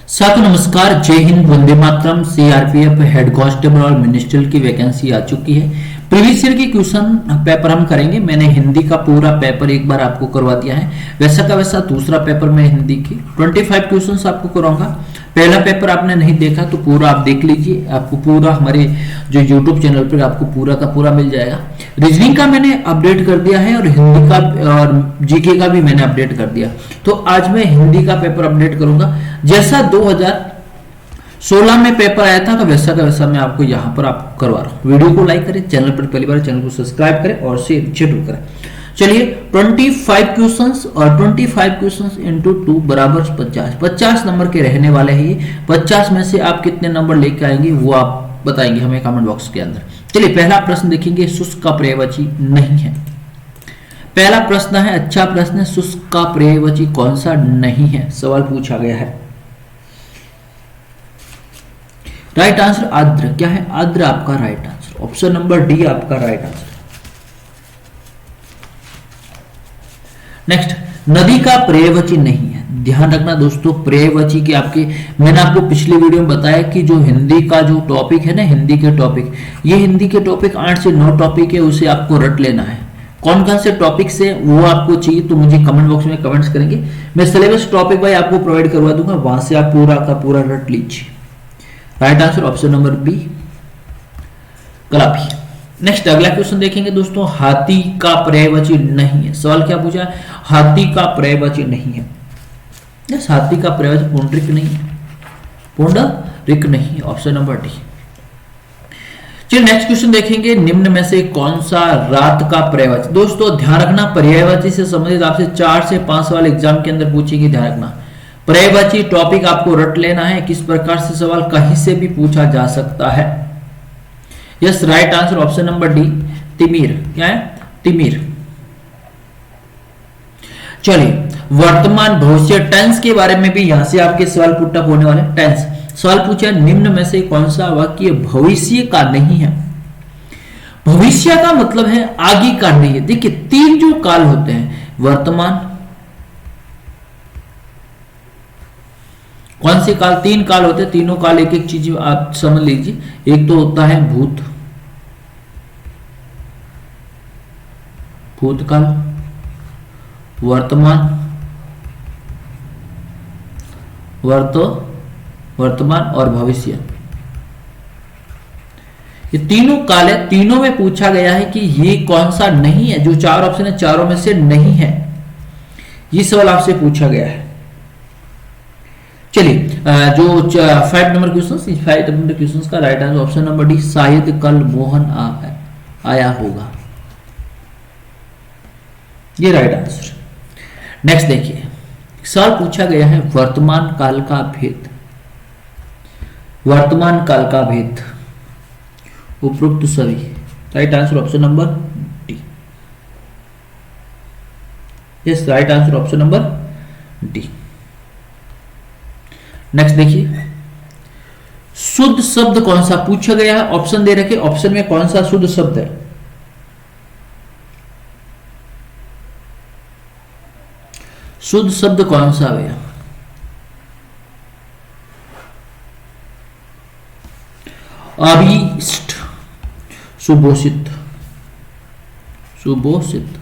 साथियों नमस्कार, जय Hind, Vande Mataram. CRPF head constable और मिनिस्ट्रियल की वैकेंसी आ चुकी है। प्रीवियस ईयर की क्वेश्चन पेपर हम करेंगे। मैंने हिंदी का पूरा पेपर एक बार आपको करवा दिया है, वैसा का वैसा दूसरा पेपर मैं हिंदी की 25 क्वेश्चंस आपको कराऊंगा। पहला पेपर आपने नहीं देखा तो पूरा आप देख लीजिए, आपको पूरा हमारे जो यूट्यूब चैनल पर आपको पूरा का पूरा मिल जाएगा। रीजनिंग का मैंने अपडेट कर दिया है और हिंदी का और जीके का भी मैंने अपडेट कर दिया। तो आज मैं हिंदी का पेपर अपडेट करूंगा। जैसा 2016 में पेपर आया था वैसा का वैसा मैं आपको यहाँ पर आपको करवा रहा हूँ। वीडियो को लाइक करें, चैनल पर पहली बार चैनल को सब्सक्राइब करें और शेयर जरूर करें। चलिए 25 क्वेश्चंस और 25 क्वेश्चंस इंटू 2 बराबर 50 नंबर के रहने वाले हैं। 50 में से आप कितने नंबर लेके आएंगे वो आप बताएंगे हमें कमेंट बॉक्स के अंदर। चलिए पहला प्रश्न देखेंगे, शुष्क का पर्यायवाची नहीं है। पहला प्रश्न है, अच्छा प्रश्न है, शुष्क का पर्यायवाची कौन सा नहीं है, सवाल पूछा गया है। राइट आंसर आर्द्र। क्या है? आर्द्र आपका right answer. Option number D आपका राइट आंसर। नेक्स्ट, नदी का पर्यायवाची नहीं है। ध्यान रखना दोस्तों, पर्यायवाची के आपके मैंने आपको पिछले वीडियो में बताया कि जो हिंदी का जो टॉपिक है ना, हिंदी के टॉपिक, ये हिंदी के टॉपिक 8 से 9 टॉपिक है, उसे आपको रट लेना है। कौन कौन से टॉपिक से वो आपको चाहिए तो मुझे कमेंट बॉक्स में कमेंट्स करेंगे। मैं सिलेबस टॉपिक वाइज आपको प्रोवाइड करवा दूंगा, वहां से आप पूरा का पूरा रट लीजिए। Right answer option number B, Kalapi. Next अगला क्वेश्चन देखेंगे दोस्तों, हाथी का पर्यायवाची नहीं है। सवाल क्या पूछा है? हाथी का पर्यायवाची नहीं है। यस, हाथी का पर्यायवाची पुंडरीक नहीं है, पुंडरीक नहीं है। Option number D. चलिए नेक्स्ट क्वेश्चन देखेंगे, निम्न में से कौन सा रात का पर्यायवाची। दोस्तों ध्यान रखना, पर्यायवाची से संबंधित आपसे 4 से 5 सवाल एग्जाम के अंदर पूछेंगे। ध्यान रखना, पर्यायवाची टॉपिक आपको रट लेना है। किस प्रकार से सवाल कहीं से भी पूछा जा सकता है। Yes, right answer option number D, तिमिर। क्या है? तिमिर। चलिए वर्तमान भविष्य टेंस के बारे में भी यहां से आपके सवाल पुट अप होने वाले। टेंस सवाल पूछा, निम्न में से कौन सा वाक्य भविष्य का नहीं है। भविष्य का मतलब है आगे का नहीं है। देखिए 3 जो काल होते हैं, वर्तमान, कौन से काल? 3 काल होते हैं। तीनों काल एक एक चीज आप समझ लीजिए। एक तो होता है भूत, भूतकाल, वर्तमान, वर्तमान और भविष्य। ये तीनों काल है। तीनों में पूछा गया है कि ये कौन सा नहीं है। जो 4 ऑप्शन है, चारों में से नहीं है। ये सवाल आपसे पूछा गया है। चलिए जो 5 नंबर क्वेश्चन, 5 नंबर क्वेश्चन का right answer option number D, शायद कल मोहन आया होगा। ये राइट आंसर। नेक्स्ट देखिए, सवाल पूछा गया है, वर्तमान काल का भेद। वर्तमान काल का भेद, उपरोक्त सभी। Right answer option number D. Yes, right answer option number D. Next देखिए, शुद्ध शब्द कौन सा पूछा गया है। ऑप्शन दे रखे, ऑप्शन में कौन सा शुद्ध शब्द है। शुद्ध शब्द कौन सा है? अभीष्ट, सुपोषित, सुपोषित,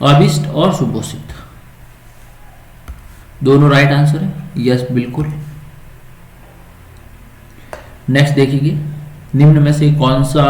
अभीष्ट और सुपोषित दोनों राइट आंसर है। यस बिल्कुल। नेक्स्ट देखेंगे, निम्न में से कौन सा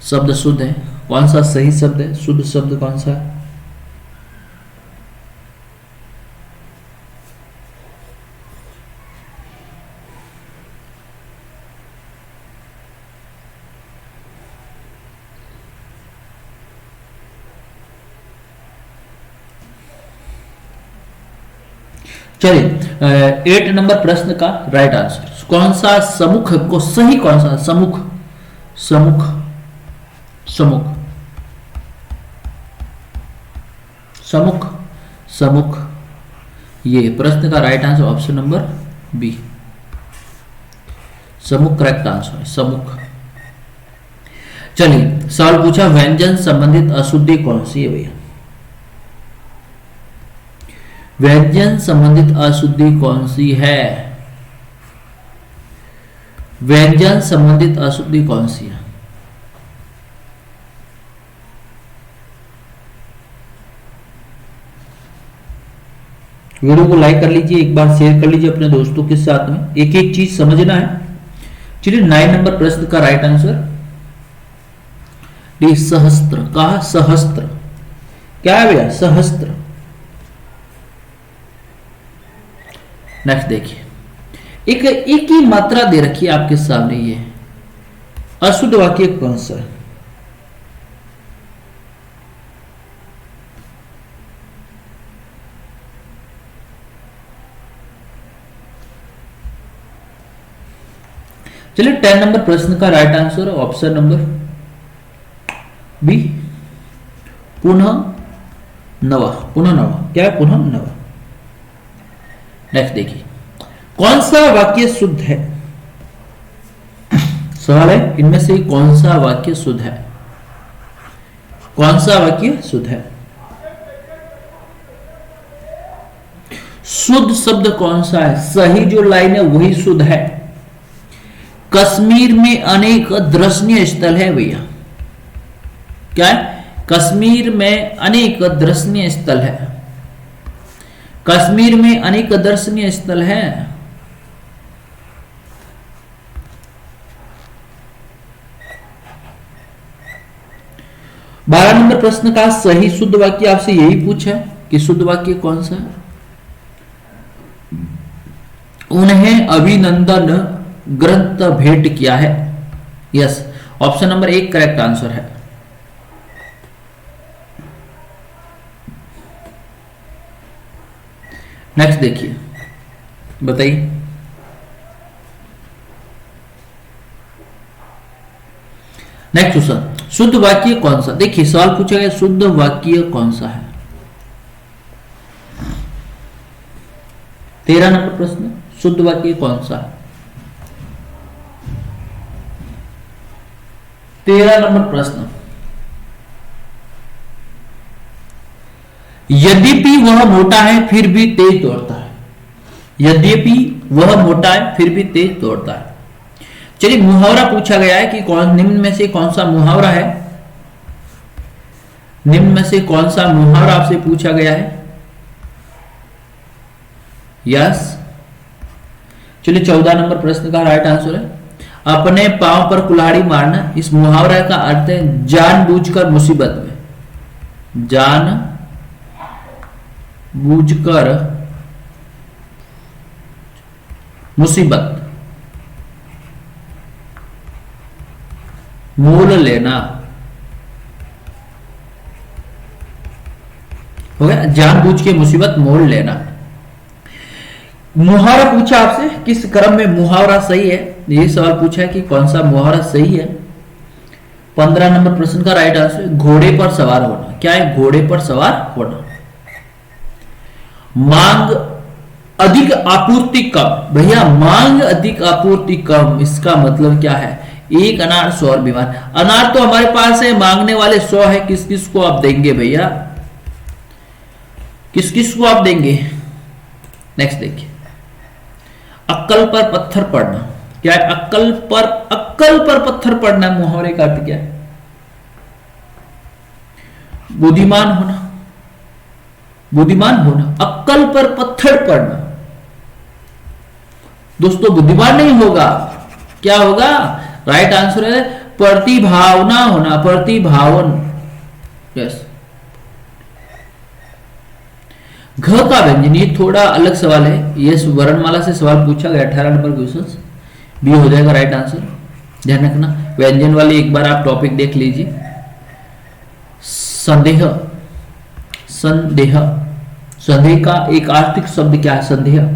शब्द शुद्ध है, कौन सा सही शब्द है, शुद्ध शब्द कौन सा है। चलिए 8 नंबर प्रश्न का राइट आंसर कौन सा समुख को सही, कौन सा समुख, समुख, समुख, समुख, समुख। ये प्रश्न का right answer option number B, समुख करेक्ट आंसर है, समुख। चलिए सवाल पूछा, व्यंजन संबंधित अशुद्धि कौन सी है भैया। व्यंजन संबंधित अशुद्धि कौन सी है? व्यंजन संबंधित अशुद्धि कौन सी है? वीडियो को लाइक कर लीजिए, एक बार शेयर कर लीजिए अपने दोस्तों के साथ में, एक एक चीज समझना है। चलिए 9 नंबर प्रश्न का राइट आंसर डी सहस्त्र। कहा सहस्त्र, क्या है भैया? सहस्त्र। नेक्स्ट देखिए, एक ही मात्रा दे रखी है आपके सामने, ये अशुद्ध वाक्य कौन सा है? चलिए 10 नंबर प्रश्न का right answer option number B, पुनः नवा। पुनः नवा क्या है? पुनः नवा। नेक्स्ट देखिए, कौन सा वाक्य शुद्ध है? सवाल है इनमें से कौन सा वाक्य शुद्ध है? कौन सा वाक्य शुद्ध है? शुद्ध शब्द कौन सा है? सही जो लाइन है वही शुद्ध है। कश्मीर में अनेक दर्शनीय स्थल है भैया, क्या है? कश्मीर में अनेक दर्शनीय स्थल है। कश्मीर में अनेक दर्शनीय स्थल है। बारह नंबर प्रश्न का सही शुद्ध वाक्य आपसे यही पूछा है कि शुद्ध वाक्य कौन सा है? उन्हें अभिनंदन ग्रंथ भेंट किया है। Yes, option number 1 correct answer है। नेक्स्ट देखिए, बताइए नेक्स्ट क्वेश्चन, शुद्ध वाक्य कौन सा? देखिए सवाल पूछा गया शुद्ध वाक्य कौन सा है। 13 नंबर प्रश्न, शुद्ध वाक्य कौन सा है? 13 नंबर प्रश्न, यद्यपि वह मोटा है फिर भी तेज दौड़ता है। यद्यपि वह मोटा है फिर भी तेज दौड़ता है। चलिए मुहावरा पूछा गया है कि कौन निम्न में से कौन सा मुहावरा है? निम्न में से कौन सा मुहावरा आपसे पूछा गया है? यस, चलिए 14 नंबर प्रश्न का राइट आंसर है अपने पांव पर कुल्हाड़ी मारना। इस मुहावरे का अर्थ है जानबूझकर मुसीबत में, जान बूझकर मुसीबत मोल लेना। हो गया, जानबूझ के मुसीबत मोल लेना। मुहावरा पूछा आपसे किस क्रम में मुहावरा सही है, ये सवाल पूछा है कि कौन सा मुहावरा सही है। 15 नंबर प्रश्न का राइट आंसर घोड़े पर सवार होना। क्या है? घोड़े पर सवार होना। मांग अधिक आपूर्ति कम। भैया मांग अधिक आपूर्ति कम, इसका मतलब क्या है? एक अनार 100 और बीमार। अनार तो हमारे पास है, मांगने वाले 100 है, किस किस को आप देंगे भैया? किस किस को आप देंगे? नेक्स्ट देखिए, अक्कल पर पत्थर पड़ना। क्या है? अक्कल पर पत्थर पड़ना। मुहावरे का अर्थ क्या है? बुद्धिमान होना, बुद्धिमान होना, अक्कल पर पत्थर पड़ना। दोस्तों बुद्धिमान नहीं होगा, क्या होगा? राइट आंसर है प्रतिभावना होना, प्रतिभावन। यस, घ का व्यंजन, ये थोड़ा अलग सवाल है, ये वर्णमाला से सवाल पूछा गया 18 नंबर क्वेश्चन, बी हो जाएगा राइट आंसर। ध्यान रखना, व्यंजन वाले एक बार आप टॉपिक देख लीजिए। संदेह, संदेह, संदेह का एक आर्थिक शब्द क्या है? संदेह।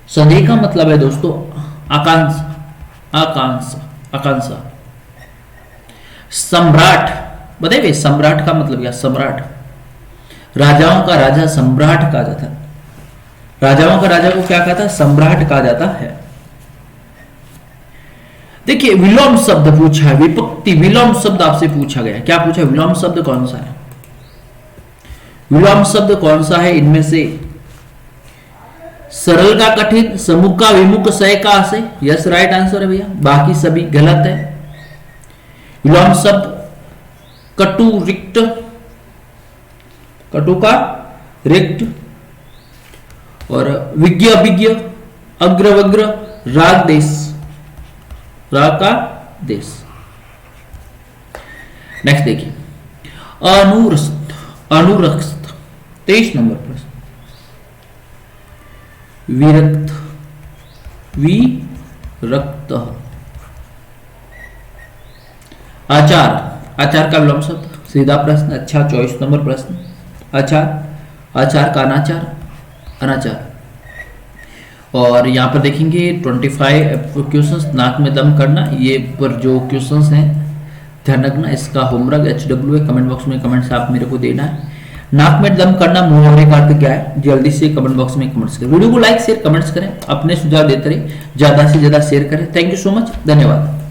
संदेह का मतलब है दोस्तों आकांक्षा, आकांक्षा, आकांक्षा। सम्राट, बताइए सम्राट का मतलब क्या? सम्राट, राजाओं का राजा सम्राट कहा जाता है। राजाओं का राजा को क्या कहता है? सम्राट कहा जाता है। देखिए विलोम शब्द पूछा है, विपत्ति विलोम शब्द आपसे पूछा गया। क्या पूछा? विलोम शब्द कौन सा है? विलोम शब्द कौन सा है इनमें से? सरल का कठिन, समुख का विमुख, सय का असय। यस राइट आंसर है भैया, बाकी सभी गलत है। विलोम शब्द कटु रिक्त, कटु का रिक्त, और विज्ञ विज्ञ, अग्र वग्र, राग देश, राग का देश। नेक्स्ट देखिए, अनुरस्त, अनुरक्त 23 नंबर प्रश्न। विरक्त, विरक्त। आचार, आचार का विलोम शब्द, सीधा प्रश्न, अच्छा 24 नंबर प्रश्न। आचार, आचार का अनाचार, अनाचार। और यहां पर देखेंगे 25 क्वेश्चंस, नाक में दम करना, ये पर जो क्वेश्चंस हैं ध्यान रखना। इसका होमवर्क HW कमेंट बॉक्स में कमेंट्स आप मेरे को देना है। नाक में दम करना मुहावरे का अर्थ क्या है, जल्दी से कमेंट बॉक्स में कमेंट्स करें। वीडियो को लाइक शेयर कमेंट्स करें, अपने सुझाव देते रहिए, ज्यादा से ज्यादा शेयर करें। थैंक यू सो मच, धन्यवाद।